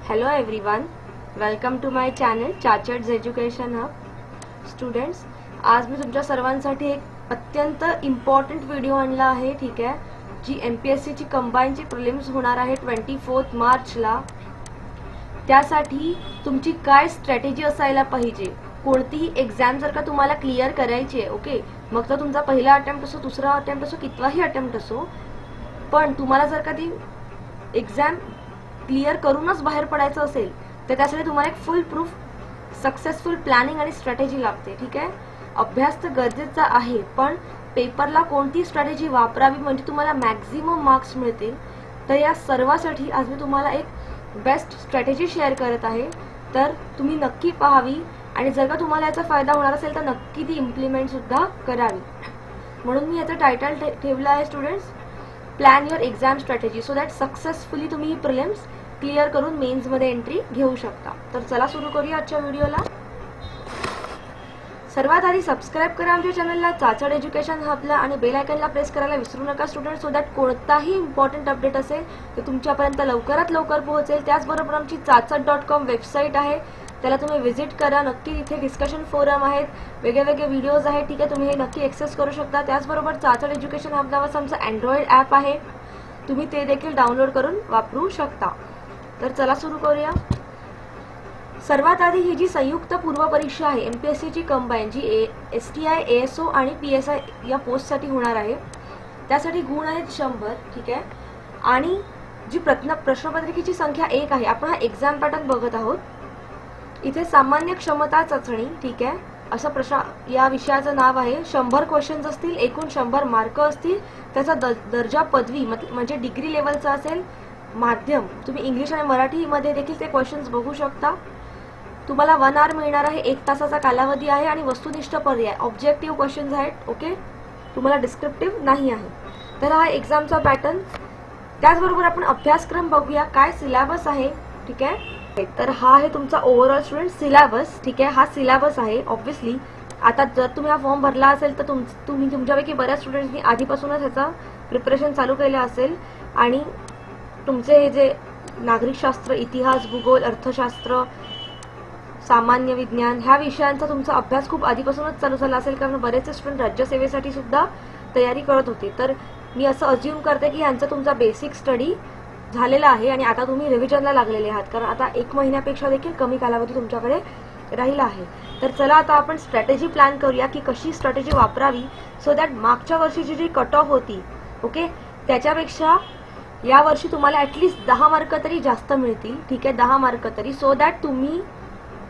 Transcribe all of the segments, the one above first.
Hello everyone, welcome to my channel Chachad's education hub. Students, आज मी तुमच्या सर्वांसाठी एक अत्यंत इम्पॉर्टंट व्हिडिओ आणला आहे. ठीक आहे, जी MPSC ची कंबाईनची प्रिलिम्स होणार आहे 24 मार्चला. त्यासाठी तुमची काय स्ट्रॅटेजी असायला पाहिजे. कोणतीही एक्झाम जर का तुम्हाला क्लिअर करायची आहे, ओके, मग तर तुमचा पहिला अटेम्प्ट असो, दुसरा अटेम्प्ट असो, कितवाही अटेम्प्ट असो, पण तुम्हाला जर का ती एक्झाम क्लिअर करूनच बाहेर पडायचं असेल तर त्यासाठी तुम्हाला एक फुल प्रूफ सक्सेसफुल प्लॅनिंग आणि स्ट्रॅटेजी लागते. ठीक आहे, अभ्यास तर गरजेचा आहे, पण पेपरला कोणती स्ट्रॅटेजी वापरावी म्हणजे तुम्हाला मॅक्झिमम मार्क्स मिळतील. तर या सर्वासाठी आज मी तुम्हाला एक बेस्ट स्ट्रॅटेजी शेअर करत आहे. तर तुम्ही नक्की पाहावी आणि जर का तुम्हाला याचा फायदा होणार असेल तर नक्की ती इम्प्लिमेंट सुद्धा करावी. म्हणून मी याचं टायटल ठेवलं आहे students, plan your exam strategy so that successfully तुम्ही ही प्रिलिम्स क्लिअर करून मेन्स मध्ये एंट्री घेऊ शकता. तर चला सुरू करूया आजच्या व्हिडिओला. सर्वात आधी सबस्क्राइब करा आमच्या चॅनलला चाचड एज्युकेशन हबला आणि बेल आयकॉनला प्रेस करायला विसरू नका स्टुडंट, सो दॅट कोणताही इम्पॉर्टंट अपडेट असेल तर तुमच्यापर्यंत लवकरात लवकर पोहोचेल. त्याचबरोबर आमची चाचड.com वेबसाईट आहे, त्याला तुम्ही व्हिजिट करा. नक्की तिथे डिस्कशन फोरम आहेत, वेगळे व्हिडिओज आहेत. ठीक आहे, तुम्ही हे नक्की ॲक्सेस करू शकता. त्याचबरोबर चाचड एज्युकेशन हब नावाचं आमचं अँड्रॉइड ॲप आहे, तुम्ही ते देखील डाउनलोड करून वापरू शकता. तर चला सुरू करूया. सर्वात आधी ही जी संयुक्त पूर्व परीक्षा आहे MPSC ची कंबाईन, जी STI ASO आणि PSI या पोस्टसाठी होणार आहे, त्यासाठी गुण आहेत 100. ठीक आहे, आणि जी प्रश्नपत्रिकेची संख्या 1 आहे. आपण हा एक्झाम पॅटर्न बघत आहोत. इथे सामान्य क्षमता चाचणी, ठीक आहे, असं या विषयाचं नाव आहे. 100 क्वेश्चन्स असतील, एकूण 100 मार्क असतील. त्याचा दर्जा पदवी म्हणजे डिग्री लेवलचा असेल. माध्यम तुम्ही इंग्लिश आणि मराठीमध्ये देखील ते क्वेश्चन्स बघू शकता. तुम्हाला 1 आवर मिळणार आहे, 1 तासाचा कालावधी आहे आणि वस्तुनिष्ठ पर्याय ऑब्जेक्टिव्ह क्वेश्चन्स आहेत. ओके, तुम्हाला डिस्क्रिप्टिव्ह नाही आहे. तर हा एक्झामचा पॅटर्न. त्याचबरोबर आपण अभ्यासक्रम बघूया, काय सिलेबस आहे. ठीक आहे, तर हा आहे तुमचा ओव्हरऑल स्टुडंट सिलेबस. ठीक आहे, हा सिलेबस आहे. ऑब्व्हियसली आता जर तुम्ही हा फॉर्म भरला असेल तर तुम्ही तुमच्यापैकी बऱ्याच स्टुडंट्सनी आधीपासूनच ह्याचा प्रिपरेशन चालू केलं असेल आणि तुमचे हे जे नागरिकशास्त्र, इतिहास, भूगोल, अर्थशास्त्र, सामान्य विज्ञान ह्या विषयांचा तुमचा अभ्यास खूप आधीपासूनच चालू झाला असेल, कारण बरेचसे स्टुडंट राज्यसेवेसाठी सुद्धा तयारी करत होते. तर मी असं अज्युम करते की यांचा तुमचा बेसिक स्टडी झालेला आहे आणि आता तुम्ही रिव्हिजनला लागलेले आहात, कारण आता 1 महिन्यापेक्षा देखील कमी कालावधी तुमच्याकडे राहिला आहे. तर चला आता आपण स्ट्रॅटेजी प्लॅन करूया की कशी स्ट्रॅटेजी वापरावी सो दॅट मागच्या वर्षीची जी कट ऑफ होती, ओके, त्याच्यापेक्षा या वर्षी तुम्हाला ॲटलिस्ट 10 मार्क तरी जास्त मिळतील. ठीक आहे, 10 मार्क तरी, सो दॅट तुम्ही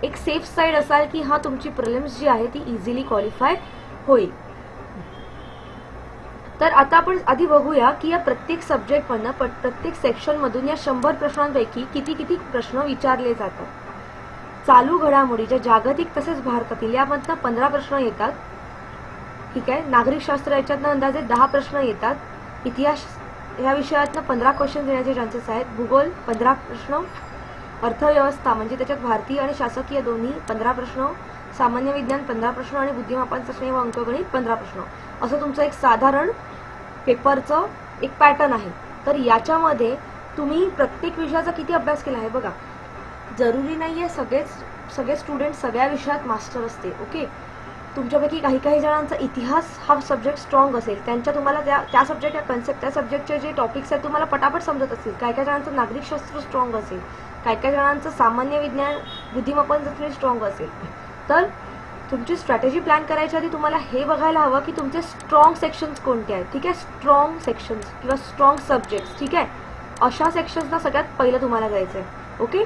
एक सेफ साईड असाल की हा तुमची प्रिलिम्स जी आहे ती इझिली क्वालिफाय होईल. तर आता आपण आधी बघूया की या प्रत्येक सब्जेक्टमधनं प्रत्येक सेक्शनमधून या 100 प्रश्नांपैकी किती प्रश्न विचारले जातात. चालू घडामोडी ज्या जागतिक तसेच भारतातील यामधनं 15 प्रश्न येतात. ठीक आहे, नागरिकशास्त्र याच्यातनं अंदाजे 10 प्रश्न येतात. इतिहास ह्या विषयातनं 15 क्वेश्चन येण्याचे चान्सेस आहेत. भूगोल 15 प्रश्न, अर्थव्यवस्था म्हणजे त्याच्यात भारतीय आणि शासकीय दोन्ही 15 प्रश्न, सामान्य विज्ञान 15 प्रश्न आणि बुद्धिमापन चाचणी व अंकगणित 15 प्रश्न. असं तुमचं एक साधारण पेपरचं एक पॅटर्न आहे. तर याच्यामध्ये तुम्ही प्रत्येक विषयाचा किती अभ्यास केला आहे बघा. जरुरी नाहीये सगळे स्टुडंट सगळ्या विषयात मास्टर असते. ओके, तुमच्यापैकी काही जणांचा इतिहास हा सब्जेक्ट स्ट्रॉंग असेल, त्यांच्या तुम्हाला त्या सब्जेक्ट या कन्सेप्ट त्या सब्जेक्टचे जे टॉपिक्स आहेत तुम्हाला पटापट समजत असतील. काही जणांचं नागरिकशास्त्र स्ट्रॉंग असेल, काही जणांचं सामान्य विज्ञान, बुद्धिमापन चाचणी स्ट्रॉंग असेल. तर तुमची स्ट्रॅटेजी प्लॅन करायच्या आधी तुम्हाला हे बघायला हवं की तुमचे स्ट्रॉंग सेक्शन्स कोणते आहेत. ठीक आहे, स्ट्रॉंग सेक्शन्स किंवा स्ट्रॉंग सब्जेक्ट्स. ठीक आहे, अशा सेक्शन्सना सगळ्यात पहिलं तुम्हाला जायचं आहे. ओके,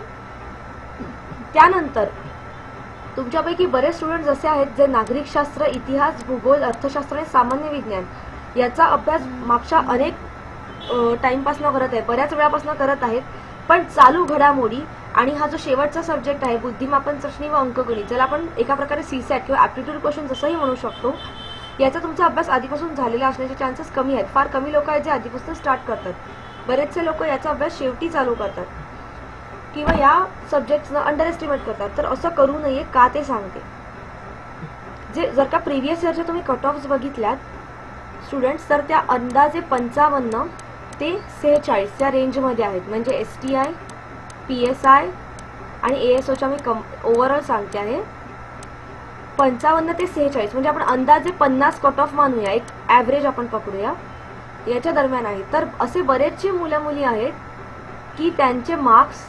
त्यानंतर तुमच्यापैकी बरेच स्टुडंट जसे आहेत जे नागरिकशास्त्र, इतिहास, भूगोल, अर्थशास्त्र आणि सामान्य विज्ञान याचा अभ्यास मागच्या अनेक टाइमपासून करत आहे, बऱ्याच वेळापासून करत आहेत. पण चालू घडामोडी आणि हा जो शेवटचा सब्जेक्ट आहे बुद्धिमापन चाचणी व अंकगणित, ज्याला आपण एका प्रकारे CSAT किंवा ॲप्टिट्यूड क्वेश्चन जसंही म्हणू शकतो, याचा तुमचा अभ्यास आधीपासून झालेला असण्याचे चान्सेस कमी आहेत. फार कमी लोक आहेत जे आधीपासून स्टार्ट करतात. बरेचसे लोक याचा अभ्यास शेवटी चालू करतात किंवा या सब्जेक्ट्सना अंडर एस्टिमेट करतात. तर असं करू नये, का ते सांगते. जर का प्रिव्हियस इयरच्या तुम्ही कट ऑफ्स बघितल्यात स्टुडंट्स, तर त्या अंदाजे 55 ते 46 या रेंजमध्ये आहेत. म्हणजे STI PSI आणि ASOच्या मी ओव्हरऑल सांगते आहे 55 ते 46, म्हणजे आपण अंदाजे 50 कट ऑफ मानूया, एक ॲव्हरेज आपण पकडूया, याच्या दरम्यान आहे. तर असे बरेचसे मुलं मुली आहेत की त्यांचे मार्क्स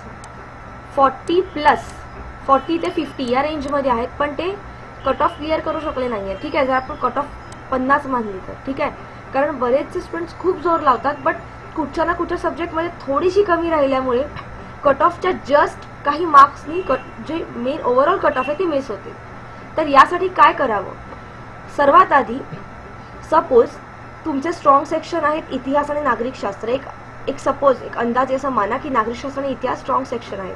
40 ते 50 या रेंजमध्ये आहेत, पण ते कट ऑफ क्लिअर करू शकले नाही आहे. ठीक आहे, जर आपण कट ऑफ 50 मानली तर ठीक आहे, कारण बरेचसे स्टुडंट्स खूप जोर लावतात, बट कुठच्या ना कुठच्या सब्जेक्टमध्ये थोडीशी कमी राहिल्यामुळे कट ऑफच्या जस्ट काही मार्क्सनी जे मेन ओव्हरऑल कट ऑफ आहे ती मिस होते. तर यासाठी काय करावं? सर्वात आधी सपोज तुमचे स्ट्रॉंग सेक्शन आहेत इतिहास आणि नागरिकशास्त्र, एक सपोज एक अंदाजे असं माना की नागरिकशास्त्र आणि इतिहास स्ट्रॉंग सेक्शन आहेत,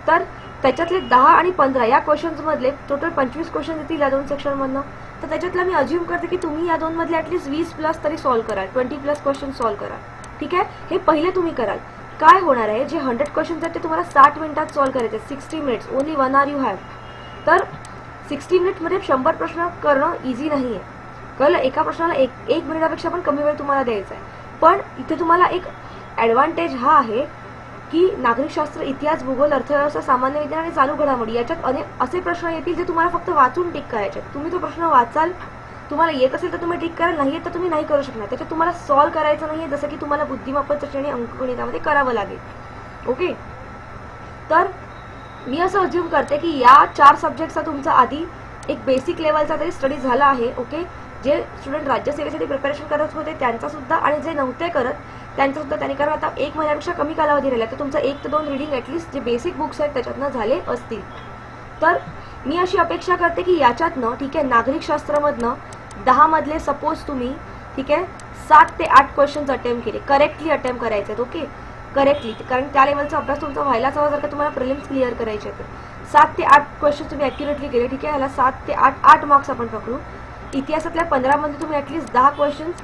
तर त्याच्यातले 10 आणि 15 या क्वेश्चन्समधले टोटल 25 क्वेश्चन येतील या दोन सेक्शनमधनं. तर त्याच्यातला मी अज्युम करते की तुम्ही या दोनमधले ॲटलीस्ट 20+ तरी सॉल्व्ह कराल, 20+ क्वेश्चन सॉल्व्ह कराल. ठीक आहे, हे पहिले तुम्ही कराल. काय होणार आहे, जे 100 क्वेश्चन्स आहेत ते तुम्हाला 60 मिनिटात सॉल्व्ह करायचे, 60 minutes, only 1 hour you have. तर 60 मिनिट्समध्ये 100 प्रश्न करणं इझी नाही आहे. कळलं? एका प्रश्नाला एक मिनिटापेक्षा पण कमी वेळ तुम्हाला द्यायचा आहे. पण इथे तुम्हाला एक ॲडव्हान्टेज हा आहे की नागरिकशास्त्र, इतिहास, भूगोल, अर्थव्यवस्था, सामान्य विज्ञान आणि चालू घडामोडी याच्यात अनेक असे प्रश्न येतील जे तुम्हाला फक्त वाचून टिक करायचे. तुम्ही तो प्रश्न वाचाल, तुम्हाला येत असेल तर तुम्ही टिक कराल, नाही येत तर तुम्ही नाही करू शकणार. त्याच्यात तुम्हाला सॉल्व्ह करायचं नाही आहे, जसं की तुम्हाला बुद्धिमापन चाचणी आणि अंकगणितामध्ये करावं लागेल. ओके, तर मी असं अज्युम करते की या 4 सब्जेक्टचा तुमचा आधी एक बेसिक लेवलचा तरी स्टडी झाला आहे. ओके, जे स्टुडंट राज्यसेवेसाठी प्रिपरेशन करत होते त्यांचा सुद्धा, आणि जे नव्हते करत त्यांचं सुद्धा त्यांनी, कारण आता 1 महिन्यापेक्षा कमी कालावधी राहिला, तर तुमचं 1 ते 2 रीडिंग ॲटलिस्ट जे बेसिक बुक्स आहेत त्याच्यातनं झाले असतील. तर मी अशी अपेक्षा करते की याच्यातनं, ठीक आहे, नागरिकशास्त्रामधनं 10 मधले सपोज तुम्ही, ठीक आहे, 7 ते 8 क्वेश्चन्स अटेम्प्ट केले, करेक्टली अटेम्प्ट करायचे आहेत. ओके, करेक्टली, कारण त्या लेवलचा अभ्यास तुमचा व्हायलाच हवा जर का तुम्हाला प्रिलिम्स क्लिअर करायचे तर. 7 ते 8 क्वेश्चन तुम्ही ॲक्युरेटली केले. ठीक आहे, ह्याला 7 ते 8 मार्क्स आपण पकडू. इतिहासातल्या 15 मध्ये तुम्ही ॲटलिस्ट 10 क्वेश्चन्स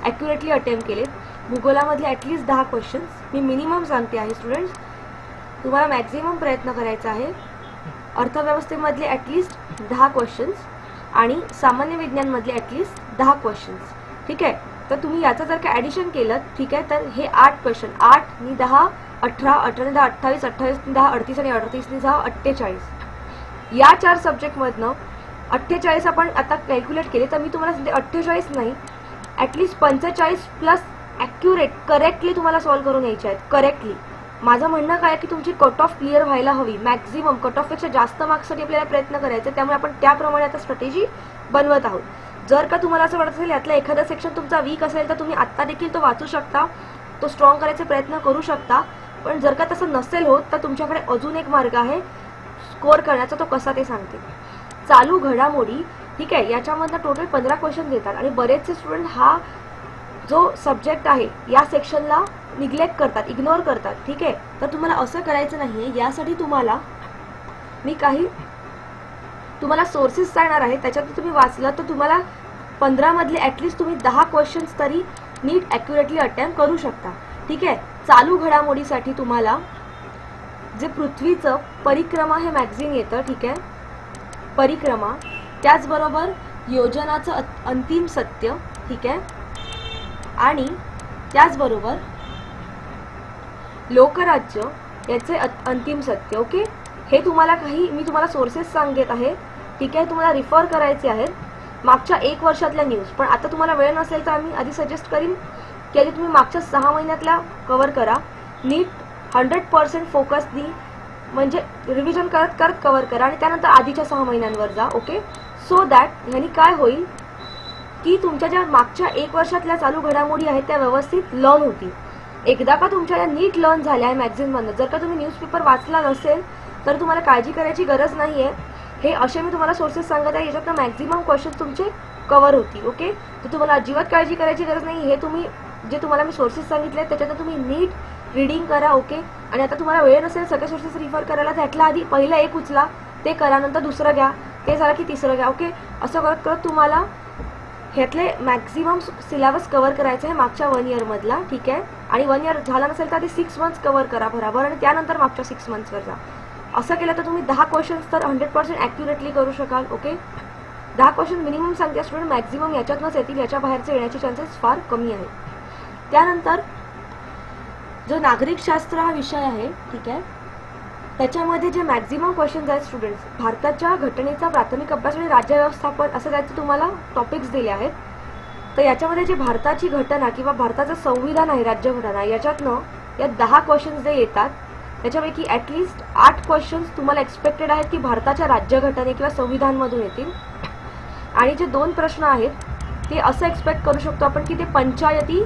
ॲक्युरेटली अटेम्प्ट केले. भूगोलामधले ॲटलिस्ट 10 क्वेश्चन्स मी मिनिमम सांगते आहे स्टुडंट्स, तुम्हाला मॅक्झिमम प्रयत्न करायचा आहे. अर्थव्यवस्थेमधले ॲटलिस्ट 10 क्वेश्चन्स आणि सामान्य विज्ञानमधले ॲटलिस्ट 10 क्वेश्चन्स. ठीक आहे, तर तुम्ही याचं जर का ॲडिशन केलं, ठीक आहे, तर हे 8 क्वेश्चन, 8 नी 10 18, 18 नी 10 28, 28 नी 10 38 आणि 38 नी 10 48. या 4 सब्जेक्टमधनं 48 आपण आता कॅल्क्युलेट केले, तर मी तुम्हाला सांगते 48 नाही, ॲटलिस्ट 45+ ॲक्युरेट करेक्टली तुम्हाला सॉल्व्ह करून यायचे आहेत. करेक्टली माझं म्हणणं काय की तुमची कट ऑफ क्लिअर व्हायला हवी, मॅक्झिमम कट ऑफपेक्षा जास्त मार्क्ससाठी आपल्याला प्रयत्न करायचा, त्यामुळे आपण त्याप्रमाणे आता स्ट्रॅटेजी बनवत आहोत. जर का तुम्हाला असं वाटत असेल यातला एखादा सेक्शन तुमचा वीक असेल तर तुम्ही आत्ता देखील तो वाचू शकता, तो स्ट्रॉंग करायचे प्रयत्न करू शकता. पण जर का तसं नसेल होत तर तुमच्याकडे अजून एक मार्ग आहे स्कोअर करण्याचा, तो कसा ते सांगते. चालू घडामोडी, ठीक आहे, याच्यामधनं टोटल 15 क्वेश्चन येतात आणि बरेचसे स्टुडंट हा जो सब्जेक्ट आहे या सेक्शनला निग्लेक्ट करतात, इग्नोर करतात. ठीक आहे, तर तुम्हाला असं करायचं नाही आहे. यासाठी मी काही सोर्सेस सांगणार आहे, त्याच्यात तुम्ही वाचलं तर तुम्हाला 15 मधले ॲटलिस्ट तुम्ही 10 क्वेश्चन्स तरी नीट ॲक्युरेटली अटेम्प्ट करू शकता. ठीक आहे, चालू घडामोडीसाठी तुम्हाला जे पृथ्वीचं परिक्रमा हे मॅगझिन येतं, ठीक आहे, परिक्रमा, त्याचबरोबर योजनाचं अंतिम सत्य, ठीक आहे, आणि त्याचबरोबर लोकराज्य याचे अंतिम सत्य. ओके, हे तुम्हाला मी तुम्हाला सोर्सेस सांगत आहे. ठीक आहे, तुम्हाला रिफर करायचे आहेत मागच्या 1 वर्षातल्या न्यूज. पण आता तुम्हाला वेळ नसेल तर आम्ही आधी सजेस्ट करीन की आधी तुम्ही मागच्या 6 महिन्यातल्या कव्हर करा, नीट 100% फोकसनी, म्हणजे रिव्हिजन करत करत कव्हर करा आणि त्यानंतर आधीच्या 6 महिन्यांवर जा. ओके, सो दॅट ह्यानी काय होईल की तुमच्या ज्या मागच्या 1 वर्षातल्या चालू घडामोडी आहेत त्या व्यवस्थित लर्न होतील. एकदा का तुमच्या या नीट लर्न झाल्या आहे मॅगझिनमधनं, जर का तुम्ही न्यूजपेपर वाचला नसेल तर तुम्हाला काळजी करायची गरज नाही आहे. हे असे मी तुम्हाला सोर्सेस सांगत आहे, याच्यातनं मॅक्झिमम क्वेश्चन तुमचे कव्हर होतील. ओके, तर तुम्हाला अजिबात काळजी करायची गरज नाही. हे जे तुम्हाला मी सोर्सेस सांगितले त्याच्यातनं तुम्ही नीट रीडिंग करा. ओके, आणि आता तुम्हाला वेळ नसेल सगळे सोर्सेस रिफर करायला, त्यातला आधी पहिलं एक उचला, ते करा, नंतर दुसरं घ्या, ते झालं की तिसरं घ्या. ओके, असं करत करत तुम्हाला ह्यातले मॅक्झिमम सिलेबस कव्हर करायचं आहे मागच्या 1 इयरमधला. ठीक आहे, आणि 1 इयर झाला नसेल तर आधी 6 मंथ्स कव्हर करा बरोबर, आणि त्यानंतर मागच्या 6 मंथ्सवर जा. असं केलं तर तुम्ही 10 क्वेश्चन्स तर 100% ॲक्युरेटली करू शकाल. ओके, 10 क्वेश्चन मिनिमम सांगते स्टुडंट, मॅक्झिमम याच्यातनंच येतील, याच्या बाहेरचे येण्याचे चान्सेस फार कमी आहेत. त्यानंतर जो नागरिकशास्त्र हा विषय आहे, ठीक आहे, त्याच्यामध्ये जे मॅक्झिमम क्वेश्चन्स आहेत स्टुडंट्स, भारताच्या घटनेचा प्राथमिक अभ्यास आणि राज्य व्यवस्थापन असं त्याचे तुम्हाला टॉपिक्स दिले आहेत. तर याच्यामध्ये जे भारताची घटना किंवा भारताचं संविधान आहे, राज्यघटना, याच्यातनं या 10 क्वेश्चन्स जे येतात त्याच्यापैकी ॲटलिस्ट 8 क्वेश्चन्स तुम्हाला एक्सपेक्टेड आहेत की भारताच्या राज्यघटने किंवा संविधानमधून येतील. आणि जे 2 प्रश्न आहेत ते असं एक्सपेक्ट करू शकतो आपण की ते पंचायती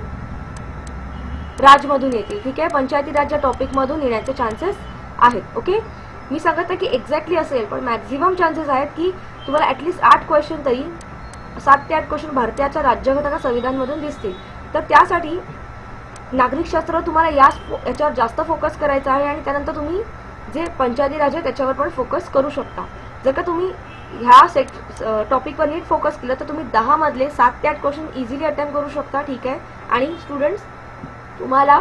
राजमधून येतील. ठीक आहे, पंचायती राज या टॉपिकमधून येण्याचे चान्सेस आहेत. ओके, मी सांगत आहे की एक्झॅक्टली असेल, पण मॅक्झिमम चान्सेस आहेत की तुम्हाला ॲटलिस्ट 8 क्वेश्चन तरी 7 ते 8 क्वेश्चन भारताच्या राज्यघटना संविधानमधून दिसतील. तर त्यासाठी नागरिकशास्त्र तुम्हाला याच्यावर जास्त फोकस करायचा आहे आणि त्यानंतर तुम्ही जे पंचायती राज आहे त्याच्यावर पण फोकस करू शकता. जर का तुम्ही ह्या टॉपिकवर नीट फोकस केलं तर तुम्ही 10 मधले 7 ते 8 क्वेश्चन इझिली अटेम्प्ट करू शकता. ठीक आहे, आणि स्टुडंट्स तुम्हाला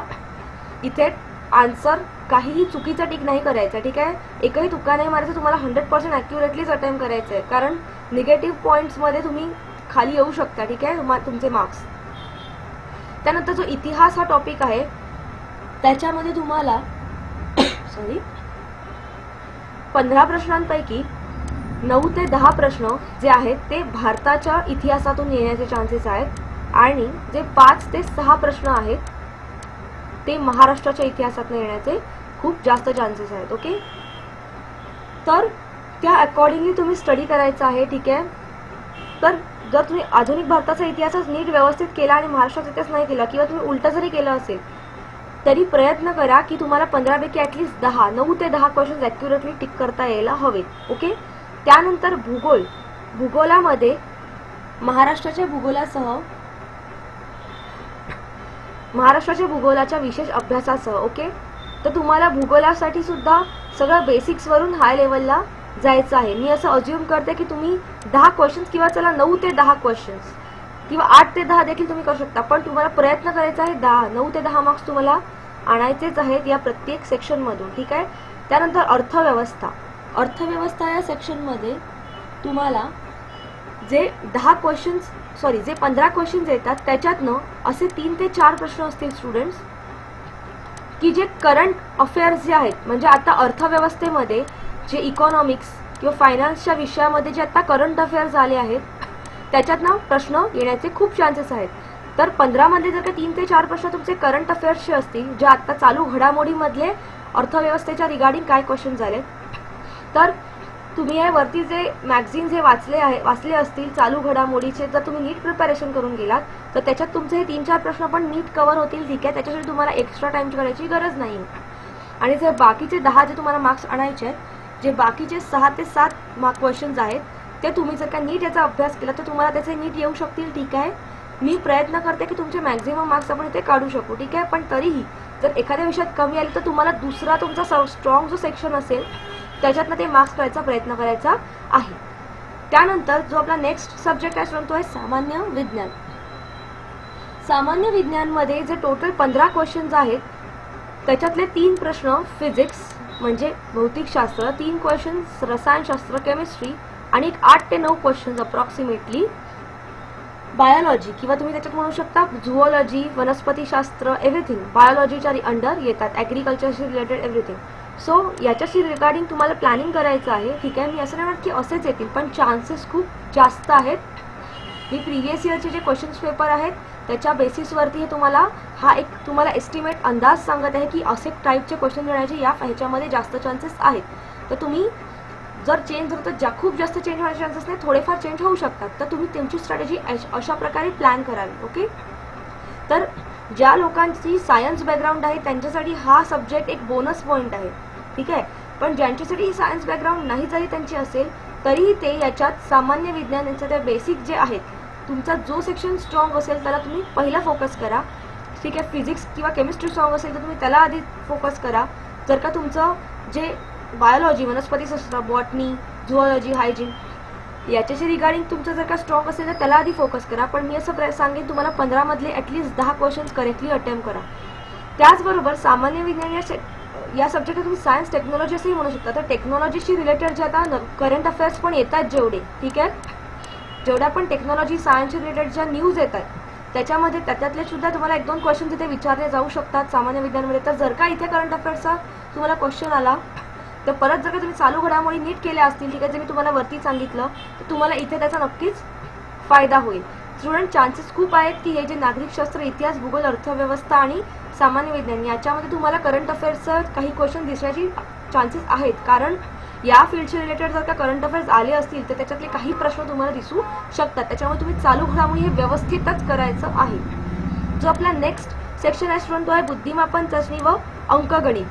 इथे आन्सर काहीही चुकीचं टिक नाही करायचं. ठीक आहे, एकही तुका नाही मारायचं, तुम्हाला 100% ॲक्युरेटलीच अटेम्प्ट करायचं आहे, कारण निगेटिव्ह पॉईंट्समध्ये तुम्ही खाली येऊ शकता. ठीक आहे, तुमचे मार्क्स. त्यानंतर जो इतिहास हा टॉपिक आहे त्याच्यामध्ये तुम्हाला 15 प्रश्नांपैकी 9 ते 10 प्रश्न जे आहेत ते भारताच्या इतिहासातून येण्याचे चान्सेस आहेत आणि जे 5 ते 6 प्रश्न आहेत ते महाराष्ट्राच्या इतिहासातून येण्याचे खूप जास्त चान्सेस आहेत. ओके, तर त्या अकॉर्डिंगली तुम्ही स्टडी करायचं आहे. ठीक आहे, तर जर तुम्ही आधुनिक भारताचा इतिहासच नीट व्यवस्थित केला आणि महाराष्ट्राचा इतिहास नाही केला किंवा तुम्ही उलटं जरी केलं असेल तरी प्रयत्न करा की तुम्हाला 15 पैकी ॲटलिस्ट 9 ते 10 क्वेश्चन्स ॲक्युरेटली टिक करता यायला हवेत. ओके, त्यानंतर भूगोलामध्ये महाराष्ट्राच्या भूगोलाच्या विशेष अभ्यासासह. ओके, तर तुम्हाला भूगोलासाठी सुद्धा सगळं बेसिक्सवरून हाय लेवलला जायचं आहे. मी असं अज्युम करते की तुम्ही 10 क्वेश्चन्स किंवा चला 9 ते 10 क्वेश्चन्स किंवा 8 ते 10 देखील तुम्ही करू शकता, पण तुम्हाला प्रयत्न करायचा आहे 9 ते 10 मार्क्स तुम्हाला आणायचेच आहेत या प्रत्येक सेक्शनमधून. ठीक आहे, त्यानंतर अर्थव्यवस्था या सेक्शनमध्ये तुम्हाला जे 15 क्वेश्चन्स येतात त्याच्यातनं असे 3 ते 4 प्रश्न असतील स्टुडंट्स की जे करंट अफेअर्स जे आहेत, म्हणजे आता अर्थव्यवस्थेमध्ये जे इकॉनॉमिक्स किंवा फायनान्सच्या विषयामध्ये जे आता करंट अफेअर्स आले आहेत त्याच्यातनं प्रश्न येण्याचे खूप चान्सेस आहेत. तर 15 मध्ये जर का 3 ते 4 प्रश्न तुमचे करंट अफेअर्सचे असतील, जे आता चालू घडामोडीमधले अर्थव्यवस्थेच्या रिगार्डिंग काय क्वेश्चन झाले, तर तुम्ही हे वरती जे मॅगझिन जे वाचले असतील चालू घडामोडीचे, जर तुम्ही नीट प्रिपरेशन करून गेलात तर त्याच्यात तुमचे हे 3-4 प्रश्न पण नीट कव्हर होतील. ठीक आहे, त्याच्यासाठी तुम्हाला एक्स्ट्रा टाइम करायची गरज नाही. आणि जे बाकीचे 10 जे तुम्हाला मार्क्स आणायचे आहेत, जे बाकीचे 6 ते 7 क्वेश्चन्स आहेत ते तुम्ही जर का नीट याचा अभ्यास केला तर तुम्हाला त्याचे नीट येऊ शकतील. ठीक आहे, मी प्रयत्न करते की तुमचे मॅक्झिमम मार्क्स आपण इथे काढू शकू. ठीक आहे, पण तरीही जर एखाद्या विषयात कमी आले तर तुम्हाला दुसरा तुमचा स्ट्रॉंग जो सेक्शन असेल त्याच्यातनं ते मार्क्स काढायचा प्रयत्न करायचा आहे. त्यानंतर जो आपला नेक्स्ट सब्जेक्ट आहे तो आहे सामान्य विज्ञान. सामान्य विज्ञानमध्ये जे टोटल 15 क्वेश्चन्स आहेत त्याच्यातले 3 प्रश्न फिजिक्स म्हणजे भौतिकशास्त्र, 3 क्वेश्चन्स रसायनशास्त्र केमिस्ट्री आणि 8 ते 9 क्वेश्चन्स अप्रॉक्सिमेटली बायोलॉजी किंवा तुम्ही त्याच्यात म्हणू शकता झुओलॉजी, वनस्पतीशास्त्र, एव्हरीथिंग बायोलॉजीच्या अंडर येतात, ॲग्रिकल्चरशी रिलेटेड एव्हरीथिंग. सो याच्याशी रिगार्डिंग तुम्हाला प्लॅनिंग करायचं आहे. ठीक आहे, मी असं नाही म्हणत की असेच येतील, पण चान्सेस खूप जास्त आहेत. मी प्रिव्हियस इयरचे जे क्वेश्चन्स पेपर आहेत त्याच्या बेसिसवरती हे तुम्हाला तुम्हाला एस्टिमेट अंदाज सांगत आहे की असे टाईपचे क्वेश्चन येण्याचे ह्याच्यामध्ये जास्त चान्सेस आहेत. तर तुम्ही जर चेंज झालं तर खूप जास्त चेंज होण्याचे चान्सेस नाही, थोडेफार चेंज होऊ शकतात. तर तुम्ही तुमची स्ट्रॅटेजी अशा प्रकारे प्लॅन करावी. ओके, तर ज्या लोकांची सायन्स बॅकग्राऊंड आहे त्यांच्यासाठी हा सब्जेक्ट एक बोनस पॉईंट आहे. ठीक आहे, पण ज्यांच्यासाठी सायन्स बॅकग्राऊंड नाही जरी त्यांची असेल तरीही ते याच्यात सामान्य विज्ञानाचे त्या बेसिक जे आहेत, तुमचा जो सेक्शन स्ट्रॉंग असेल त्याला तुम्ही पहिला फोकस करा. ठीक आहे, फिजिक्स किंवा केमिस्ट्री स्ट्रॉंग असेल तर तुम्ही त्याला आधी फोकस करा. जर का तुमचं जे बायोलॉजी, वनस्पतीशास्त्र, बॉटनी, झुओलॉजी, हायजीन याच्याशी रिगार्डिंग तुमचं जर का स्ट्रॉंग असेल तर त्याला आधी फोकस करा. पण मी असं सांगेन तुम्हाला 15 मधले ॲटलिस्ट 10 क्वेश्चन्स करेक्टली अटेम्प्ट करा. त्याचबरोबर सामान्य विज्ञान या सब्जेक्टला तुम्ही सायन्स टेक्नॉलॉजी असंही म्हणू शकता. तर टेक्नॉलॉजीशी रिलेटेड जे आता करंट अफेअर्स पण येतात जेवढे, ठीक आहे, जेवढ्या पण टेक्नॉलॉजी सायन्सशी रिलेटेड ज्या न्यूज येतात त्याच्यामध्ये त्याच्यातले सुद्धा तुम्हाला 1-2 क्वेश्चन तिथे विचारले जाऊ शकतात सामान्य विज्ञानमध्ये. तर जर का इथे करंट अफेअर्सचा तुम्हाला क्वेश्चन आला तर परत जर का तुम्ही चालू घडामोडी नीट केल्या असतील, ठीक आहे, जे मी तुम्हाला वरती सांगितलं, तर तुम्हाला इथे त्याचा नक्कीच फायदा होईल. स्टुडंट, चान्सेस खूप आहेत की हे जे नागरिकशास्त्र, इतिहास, भूगोल, अर्थव्यवस्था आणि सामान्य विज्ञान याच्यामध्ये तुम्हाला करंट अफेअर्सचं काही क्वेश्चन दिसण्याची चान्सेस आहेत. कारण या फील्डशी रिलेटेड जर का करंट अफेअर्स आले असतील तर त्याच्यातले काही प्रश्न तुम्हाला दिसू शकतात. त्याच्यामुळे तुम्ही चालू घडामोडी हे व्यवस्थितच करायचं आहे. जो आपला नेक्स्ट सेक्शन आहे स्टुडंट, तो आहे बुद्धिमापन चाचणी व अंकगणित.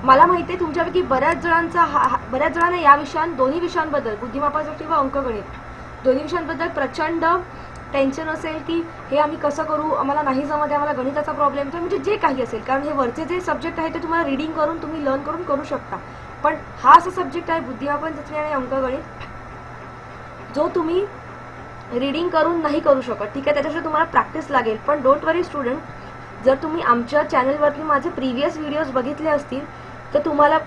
मला माहिती आहे तुमच्यापैकी बऱ्याच जणांना या दोन्ही विषयांबद्दल, बुद्धिमापन चाचणी व अंकगणित दोन्ही विषयांबद्दल प्रचंड टेन्शन असेल की हे आम्ही कसं करू, आम्हाला नाही जमत आहे, आम्हाला गणिताचा प्रॉब्लेम, तर म्हणजे जे काही असेल. कारण हे वरचे जे सब्जेक्ट आहे ते तुम्हाला रीडिंग करून तुम्ही लर्न करून करू शकता. पण हा असा सब्जेक्ट आहे बुद्धिमापन चाचणी आणि अंकगणित, जो तुम्ही रीडिंग करून नाही करू शकत, ठीक आहे. त्याच्यासाठी तुम्हाला प्रॅक्टिस लागेल. पण डोंट वरी स्टुडंट, जर तुम्ही आमच्या चॅनलवरती माझे प्रिव्हियस व्हिडिओज बघितले असतील तर तुम्हाला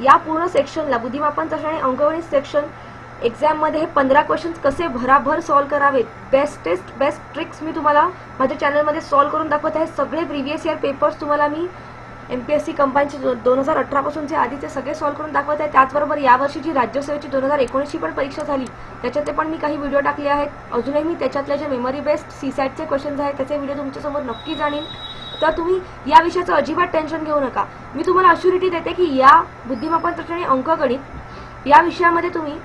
या पूर्ण सेक्शनला, बुद्धिमापन चाचणी आणि अंकगणित सेक्शन एक्झाममध्ये हे 15 क्वेश्चन्स कसे भराभर सॉल्व्ह करावेत, बेस्ट ट्रिक्स मी तुम्हाला माझ्या चॅनलमध्ये सॉल्व्ह करून दाखवत आहे. सगळे प्रिव्हियस इयर पेपर्स तुम्हाला मी MPSC कंपाईनचे 2018 पासूनचे आधीचे सगळे सॉल्व्ह करून दाखवत आहे. त्याचबरोबर यावर्षीची राज्यसेवेची 2019ची पण परीक्षा झाली, त्याच्यातले पण मी काही व्हिडिओ टाकले आहेत. अजूनही मी त्याच्यातले जे मेमरी बेस्ड CSATचे क्वेश्चन्स आहेत त्याचे व्हिडिओ तुमच्यासमोर नक्की जाणीन. तर तुम्ही या विषयाचं अजिबात टेन्शन घेऊ नका. मी तुम्हाला अश्युरिटी देते की या बुद्धिमापन चाचणी आणि अंकगणित या विषयामध्ये तुम्ही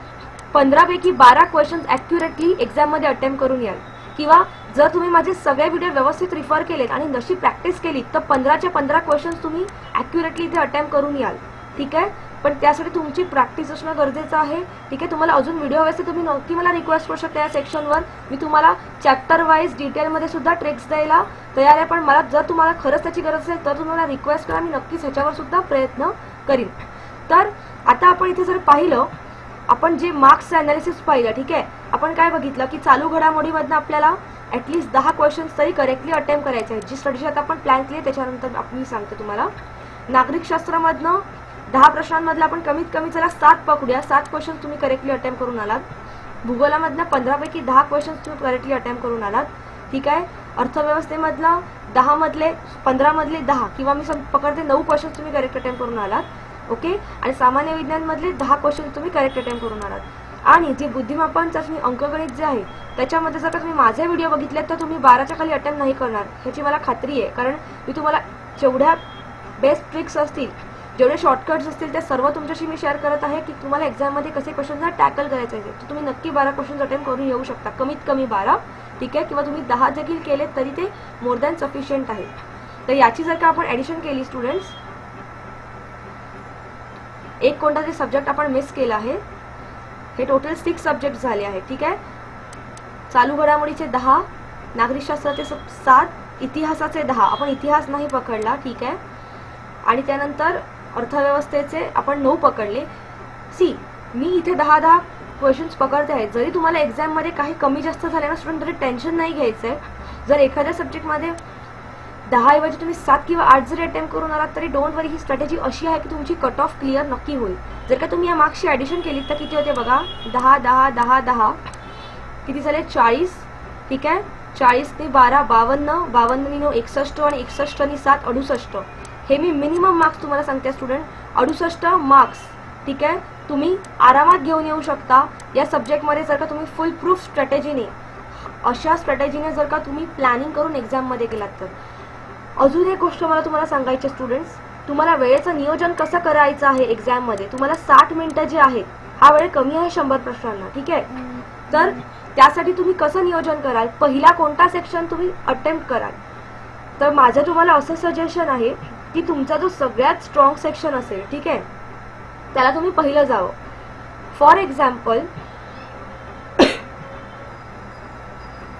15 पैकी 12 क्वेश्चन्स ॲक्युरेटली एक्झाममध्ये अटेम्प्ट करून याल. किंवा जर तुम्ही माझे सगळे व्हिडिओ व्यवस्थित रिफर केलेत आणि नशी प्रॅक्टिस केली तर 15च्या 15 क्वेश्चन्स तुम्ही ॲक्युरेटली इथे अटेम्प्ट करून याल, ठीक आहे. पण त्यासाठी तुमची प्रॅक्टिस असणं गरजेचं आहे, ठीक आहे. तुम्हाला अजून व्हिडिओ हवे असेल तुम्ही नक्की मला रिक्वेस्ट करू शकता या सेक्शनवर. मी तुम्हाला चॅप्टर वाईज डिटेलमध्ये सुद्धा ट्रिक्स द्यायला तयार आहे. पण मला जर तुम्हाला खरंच त्याची गरज असेल तर तुम्हाला रिक्वेस्ट करा, मी नक्कीच ह्याच्यावर सुद्धा प्रयत्न करीन. तर आता आपण इथे जर पाहिलं, आपण जे मार्क्स अनालिसिस पाहिलं, ठीक आहे. आपण काय बघितलं की चालू घडामोडीमधनं आपल्याला ॲटलिस्ट 10 क्वेश्चन्स तरी करेक्टली अटेम्प्ट करायचे आहेत. जी स्ट्रॅटेजी आता आपण प्लॅन केली त्याच्यानंतर मी सांगते तुम्हाला. नागरिकशास्त्रामधनं 10 प्रश्नांमधलं आपण कमीत कमी चला 7 पकडूया. 7 क्वेश्चन्स तुम्ही करेक्टली अटेम्प्ट करून आलात. भूगोलामधनं 15 पैकी 10 क्वेश्चन्स तुम्ही करेक्टली अटेम्प्ट करून आलात, ठीक आहे. अर्थव्यवस्थेमधलं 15 मधले 10 किंवा मी पकडते 9 क्वेश्चन्स तुम्ही करेक्ट अटेम्प्ट करून आलात, ओके. आणि सामान्य विज्ञानमधले 10 क्वेश्चन्स तुम्ही करेक्ट अटेम्प्ट करून आलात. आणि जे बुद्धिमापन चाचणी अंकगणित जे आहे त्याच्यामध्ये जर का तुम्ही माझे व्हिडिओ बघितले तर तुम्ही 12च्या खाली अटेम्प्ट नाही करणार ह्याची मला खात्री आहे. कारण मी तुम्हाला जेवढ्या बेस्ट ट्रिक्स असतील, जेवढे शॉर्टकट्स असतील ते सर्व तुमच्याशी मी शेअर करत आहे की तुम्हाला एक्झाममध्ये कसे क्वेश्चन्सना टॅकल करायचे आहे. तर तुम्ही नक्की 12 क्वेश्चन्स अटेम्प्ट करून येऊ शकता, कमीत कमी 12, ठीक आहे. किंवा तुम्ही 10 देखील केलेत तरी ते मोर दॅन सफिशियंट आहे. तर याची जर का आपण ॲडिशन केली स्टुडंट्स, एक कोणता तरी सब्जेक्ट आपण मिस केला आहे, हे टोटल 6 सब्जेक्ट झाले आहेत, ठीक आहे. चालू घडामोडीचे 10, नागरिकशास्त्राचे 7, इतिहासाचे 10, आपण इतिहास नाही पकडला, ठीक आहे. आणि त्यानंतर अर्थव्यवस्थेचे आपण 9 पकडले. मी इथे 10 क्वेश्चन्स पकडते आहे. जरी तुम्हाला एक्झाममध्ये काही कमी जास्त झाले ना स्टुडंट तरी टेन्शन नाही घ्यायचं आहे. जर एखाद्या सब्जेक्टमध्ये 10 ऐवजी तुम्ही 7 किंवा 8 जरी अटेम्प्ट करून आलात तरी डोंट वरी, ही स्ट्रॅटेजी अशी आहे की तुमची कट ऑफ क्लिअर नक्की होईल. जर का तुम्ही या मार्क्सची ॲडिशन केली तर किती होते बघा, 10 10 10 10 किती झाले 40, ठीक आहे. 40 ने 12 52, 52 ने 9 61 आणि 61 आणि 7 68. हे मी मिनिमम मार्क्स तुम्हाला सांगते स्टुडंट, 68 मार्क्स, ठीक आहे. तुम्ही आरामात घेऊन येऊ शकता या सब्जेक्टमध्ये जर का तुम्ही फुल प्रूफ स्ट्रॅटेजीने, अशा स्ट्रॅटेजीने जर का तुम्ही प्लॅनिंग करून एक्झाममध्ये गेलात तर. अजून एक गोष्ट मला तुम्हाला सांगायची स्टुडंट्स, तुम्हाला वेळेचं नियोजन कसं करायचं आहे एक्झाममध्ये. तुम्हाला 60 मिनिटं जे आहेत, हा वेळ कमी आहे 100 प्रश्नांना, ठीक आहे. तर त्यासाठी तुम्ही कसं नियोजन कराल, पहिला कोणता सेक्शन तुम्ही अटेम्प्ट कराल. तर माझं तुम्हाला असं सजेशन आहे की तुमचा जो सगळ्यात स्ट्रॉंग सेक्शन असेल, ठीक आहे, त्याला तुम्ही पहिलं जावं. फॉर एक्झाम्पल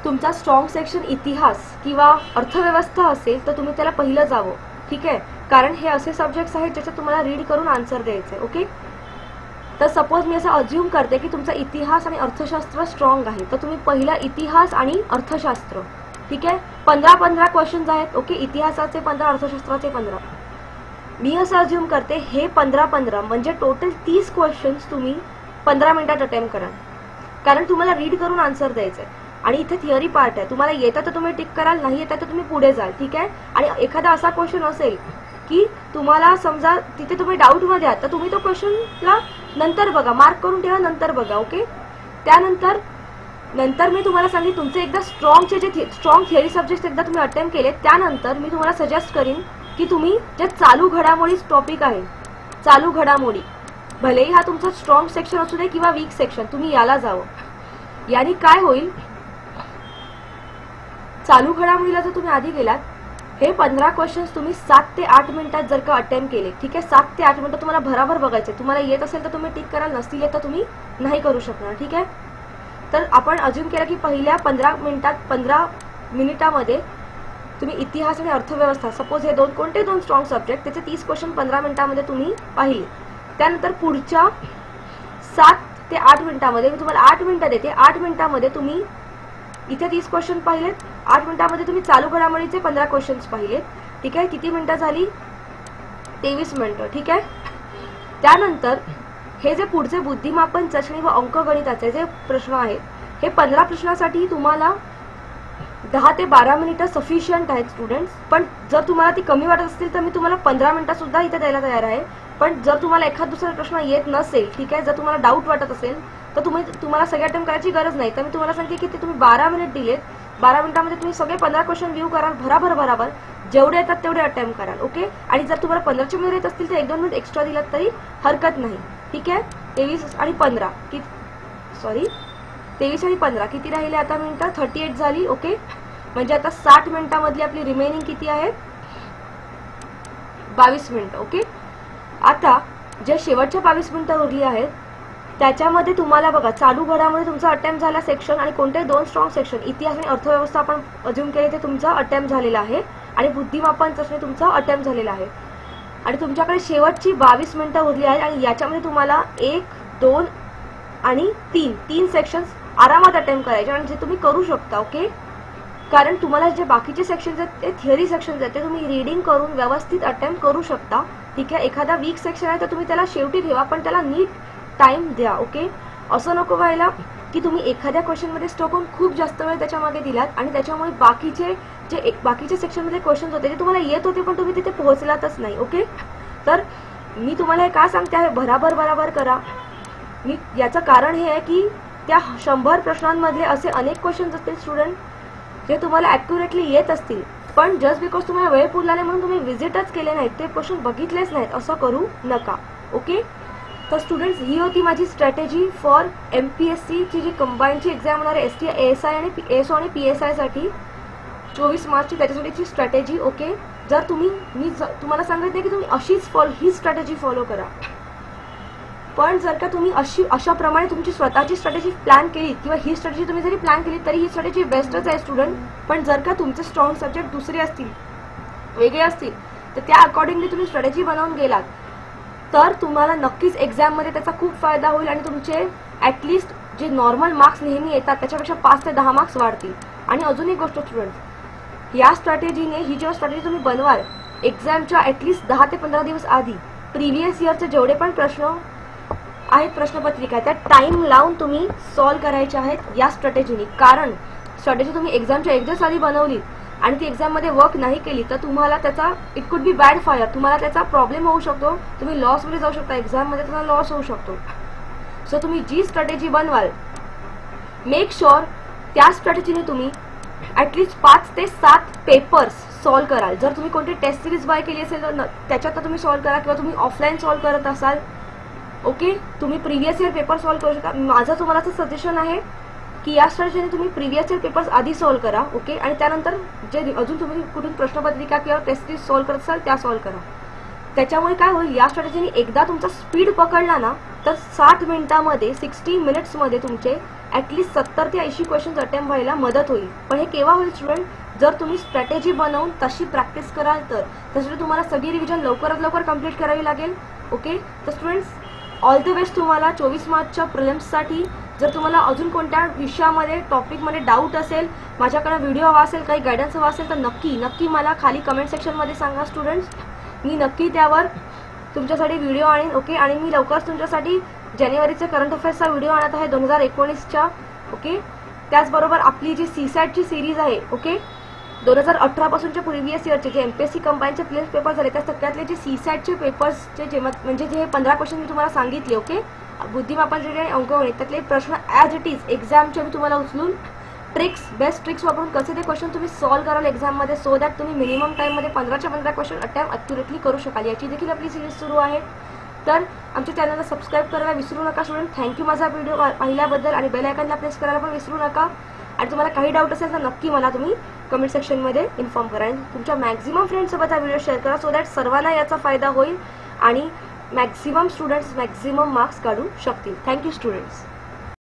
तुमचा स्ट्रॉंग सेक्शन इतिहास किंवा अर्थव्यवस्था असेल तर तुम्ही त्याला पहिलं जावं, ठीक आहे. कारण हे असे सब्जेक्ट्स आहेत ज्याच्यात तुम्हाला रीड करून आन्सर द्यायचे, ओके. तर सपोज मी असं अज्युम करते की तुमचा इतिहास आणि अर्थशास्त्र स्ट्रॉंग आहे, तर तुम्ही पहिला इतिहास आणि अर्थशास्त्र, ठीक आहे. 15 क्वेश्चन्स आहेत, ओके. इतिहासाचे 15, अर्थशास्त्राचे 15. मी असं अज्युम करते हे 15 म्हणजे टोटल 30 क्वेश्चन्स तुम्ही 15 मिनिटात अटेम्प्ट करा. कारण तुम्हाला रीड करून आन्सर द्यायचंय. आणि इथे थिअरी पार्ट आहे, तुम्हाला येतं तर तुम्ही टिक कराल, नाही येतं तर तुम्ही पुढे जाल, ठीक आहे. आणि एखादा असा क्वेश्चन असेल की तुम्हाला समजा तिथे तुम्ही डाऊटमध्ये आहात तर तुम्ही तो क्वेश्चनला नंतर बघा, मार्क करून ठेवा, नंतर बघा. ओके. त्यानंतर मी तुम्हाला सांगितलं तुमचे एकदा स्ट्रॉंग थिअरी सब्जेक्ट एकदा तुम्ही अटेम्प्ट केले, त्यानंतर मी तुम्हाला सजेस्ट करीन की तुम्ही जे चालू घडामोडी टॉपिक आहे, चालू घडामोडी, भलेही हा तुमचा स्ट्रॉंग सेक्शन असू दे किंवा वीक सेक्शन, तुम्ही याला जावं. यानी काय होईल, चालू घडामोडीला जर तुम्ही आधी गेलात, हे 15 क्वेश्चन्स तुम्ही 7 ते 8 मिनिटात जर का अटेम्प्ट केले, ठीक आहे, 7 ते 8 मिनिटं तुम्हाला भराभर बघायचे. तुम्हाला येत असेल तर तुम्ही टिक कराल, नसतील येत तर तुम्ही नाही करू शकणार. ठीक आहे. तर आपण अज्यूम केलं की पहिल्या 15 मिनिटामध्ये तुम्ही इतिहास आणि अर्थव्यवस्था, सपोज हे कोणते दोन स्ट्रॉंग सब्जेक्ट, त्याचे 30 क्वेश्चन 15 मिनिटामध्ये तुम्ही पाहिले. त्यानंतर पुढच्या 7 ते 8 मिनिटामध्ये मी तुम्हाला 8 मिनिटं देते, 8 मिनिटामध्ये तुम्ही इथे 30 क्वेश्चन पाहिलेत, 8 मिनिटामध्ये तुम्ही चालू घडामोडीचे 15 क्वेश्चन्स पाहिलेत. ठीक आहे. किती मिनिटं झाली, 23 मिनिटं. ठीक आहे. त्यानंतर हे जे पुढचे बुद्धिमापन चाचणी व अंकगणिताचे जे प्रश्न आहेत, हे 15 प्रश्नासाठी तुम्हाला 10 ते 12 मिनिटं सफिशियंट आहेत स्टुडंट्स. पण जर तुम्हाला ती कमी वाटत असतील तर मी तुम्हाला 15 मिनिटं सुद्धा इथे द्यायला तयार आहे. पण जर तुम्हाला एखाद दुसरा प्रश्न येत नसेल, ठीक आहे, जर तुम्हाला डाऊट वाटत असेल तर तुम्हाला सगळे अटेम्प्ट करायची गरज नाही. तर मी तुम्हाला सांगते की ते तुम्ही 12 मिनिट दिलेत, 12 मिनिटामध्ये तुम्ही सगळे 15 क्वेश्चन व्ह्यू कराल, भराभर जेवढे येतात तेवढे अटेम्प्ट कराल. ओके. आणि जर तुम्हाला 15च्या मध्ये येत असतील तर 1-2 मिनिट एक्स्ट्रा दिलात तरी हरकत नाही. ठीक आहे. 23 आणि 15 किती राहिले आता मिनिटं, 38 झाली. ओके. म्हणजे आता 60 मिनिटांमधली आपली रिमेनिंग किती आहे, 22 मिनिटं. ओके. आता जे शेवटच्या 22 मिनिटं उरली आहेत त्याच्यामध्ये तुम्हाला बघा, चालू घडामोडी तुमचा अटेम्प्ट झाला सेक्शन, आणि कोणते दोन स्ट्रॉंग सेक्शन, इतिहास आणि अर्थव्यवस्था आपण अज्यूम केले ते तुमचा अटेम्प्ट झालेला आहे, आणि बुद्धिमापन चाचणी तुमचा अटेम्प्ट झालेला आहे. आणि तुमच्याकडे शेवटची 22 मिनिटं उरली आहेत, आणि याच्यामध्ये तुम्हाला 1, 2 आणि 3 सेक्शन्स आरामात अटेम्प्ट करायचे, आणि जे तुम्ही करू शकता. ओके. कारण तुम्हाला जे बाकीचे सेक्शन्स आहेत ते थिअरी सेक्शन्स आहेत, ते तुम्ही रीडिंग करून व्यवस्थित अटेम्प्ट करू शकता. ठीक आहे. एखादा वीक सेक्शन आहे तर तुम्ही त्याला शेवटी ठेवा, पण त्याला नीट टाइम द्या. ओके. असं नको व्हायला की तुम्ही एखाद्या क्वेश्चनमध्ये स्टॉक होऊन खूप जास्त वेळ त्याच्या मागे दिलात, आणि त्याच्यामुळे बाकीचे सेक्शनमध्ये क्वेश्चन्स होते जे तुम्हाला येत होते पण तुम्ही तिथे पोहोचलातच नाही. ओके. तर मी तुम्हाला हे का सांगते आहे, बराबर करा. मी याचं कारण हे आहे की त्या 100 प्रश्नांमधले असे अनेक क्वेश्चन्स असतील स्टुडंट जे तुम्हाला ॲक्युरेटली येत असतील, पण जस्ट बिकॉज तुम्हाला वेळ पुरला नाही म्हणून तुम्ही व्हिजिटच केले नाहीत, ते क्वेश्चन बघितलेच नाहीत, असं करू नका. ओके. तर स्टुडंट्स, ही होती माझी स्ट्रॅटेजी फॉर MPSC ची जी कंबाईनची एक्झाम होणार आहे, ST ASI आणि ASO आणि PSI साठी 24 मार्चची, त्याच्यासाठीची स्ट्रॅटेजी. ओके. जर मी तुम्हाला सांगितले की तुम्ही ही स्ट्रॅटेजी फॉलो करा, पण जर का तुम्ही अशाप्रमाणे तुमची स्वतःची स्ट्रॅटेजी प्लॅन केली, किंवा ही स्ट्रॅटेजी तुम्ही जरी प्लॅन केली तरी ही स्ट्रॅटेजी बेस्टच आहे स्टुडंट. पण जर का तुमचे स्ट्रॉंग सब्जेक्ट दुसरे असतील, वेगळे असतील, तर त्या अकॉर्डिंगली तुम्ही स्ट्रॅटेजी बनवून गेलात तर तुम्हाला नक्कीच एक्झाममध्ये त्याचा खूप फायदा होईल, आणि तुमचे ॲटलिस्ट जे नॉर्मल मार्क्स नेहमी येतात त्याच्यापेक्षा 5 ते 10 मार्क्स वाढतील. आणि अजून एक गोष्ट स्टुडंट, या स्ट्रॅटेजीने, ही जेव्हा स्ट्रॅटेजी तुम्ही बनवाल एक्झामच्या ॲटलिस्ट 10 ते 15 दिवस आधी प्रिव्हियस इयरचे जेवढे पण प्रश्न आहेत, प्रश्नपत्रिका, त्या टाइम लावून तुम्ही सॉल्व्ह करायचे आहेत या स्ट्रॅटेजीने. कारण स्ट्रॅटेजी तुम्ही एक्झामच्या 1 दिवस आधी बनवली आणि ती एक्झाममध्ये वर्क नाही केली तर तुम्हाला त्याचा it could be bad fire, तुम्हाला त्याचा प्रॉब्लेम होऊ शकतो, तुम्ही लॉसमध्ये जाऊ शकता, एक्झाममध्ये त्याचा लॉस होऊ शकतो. सो तुम्ही जी स्ट्रॅटेजी बनवाल, मेक शुअर त्या स्ट्रॅटेजीने तुम्ही ॲटलिस्ट 5 ते 7 पेपर्स सॉल्व्ह कराल. जर तुम्ही कोणती टेस्ट सिरीज बाय केली असेल तर त्याच्यात तुम्ही सॉल्व्ह करा, किंवा तुम्ही ऑफलाईन सॉल्व्ह करत असाल, ओके, तुम्ही प्रिव्हियस इयर पेपर सॉल्व्ह करू शकता. माझं तुम्हाला असं सजेशन आहे की या स्ट्रॅटेजीने तुम्ही प्रिव्हियस इयर पेपर्स आधी सॉल्व्ह करा. ओके. आणि त्यानंतर जे अजून तुम्ही कुठून प्रश्नपत्रिका किंवा टेस्ट सिरीज सॉल्व्ह करत असाल त्या सॉल्व्ह करा. त्याच्यामुळे काय होईल, या स्ट्रॅटेजीने एकदा तुमचा स्पीड पकडला ना तर 60 मिनिटांमध्ये 60 मिनिट्समध्ये तुमचे ॲटलिस्ट 70 ते 80 क्वेश्चन्स अटेम्प्ट व्हायला मदत होईल. पण हे केव्हा होईल स्टुडंट, जर तुम्ही स्ट्रॅटेजी बनवून तशी प्रॅक्टिस कराल तर. त्यासाठी तुम्हाला सगळी रिव्हिजन लवकरात लवकर कंप्लीट करावी लागेल. ओके. तर स्टुडंट्स, ऑल द बेस्ट तुम्हाला 24 मार्चच्या प्रिलिम्ससाठी. जर तुम्हाला अजून कोणत्या विषयामध्ये टॉपिकमध्ये डाऊट असेल, माझ्याकडे व्हिडिओ हवा असेल, काही गायडन्स हवा असेल तर नक्की मला खाली कमेंट सेक्शनमध्ये सांगा स्टुडंट्स. मी नक्की त्यावर तुमच्यासाठी व्हिडिओ आणीन. ओके. आणि मी लवकरच तुमच्यासाठी जानेवारीचे करंट अफेअर्सचा व्हिडिओ आणत आहे 2019च्या. ओके. त्याचबरोबर आपली जी CSATची सिरीज आहे, ओके, 2018 पासूनच्या प्रिव्हियस इयरचे जे MPSC कंबाईनचे प्रिलिम्स पेपर झाले त्या सगळ्यातले जे CSATचे पेपर्सचे जे म्हणजे जे 15 क्वेश्चन मी तुम्हाला सांगितले, ओके, बुद्धिमापन आणि अंकगणित त्यातले प्रश्न ॲज इट इज एक्झामचे मी तुम्हाला उचलून बेस्ट ट्रिक्स वापरून कसे ते क्वेश्चन तुम्ही सॉल्व्ह कराल एक्झाममध्ये, सो दॅट तुम्ही मिनिमम टाईममध्ये 15च्या 15 क्वेश्चन अटेम्प्ट ॲक्युरेटली करू शकाल. याची देखील आपली सिरीज सुरू आहे. तर आमच्या चॅनलला सबस्क्राईब करायला विसरू नका स्टुडंट. थँक्यू माझा व्हिडिओ पाहिल्याबद्दल, आणि बेल आयकॉनला प्रेस करायला पण विसरू नका. आणि तुम्हाला काही डाऊट असेल तर नक्की मला तुम्ही कमेंट सेक्शनमध्ये इन्फॉर्म करा. आणि तुमच्या मॅक्झिमम फ्रेंड्ससोबत हा व्हिडिओ शेअर करा, सो दॅट सर्वांना याचा फायदा होईल आणि मॅक्झिमम स्टुडंट्स मॅक्झिमम मार्क्स काढू शकतील. Thank you students.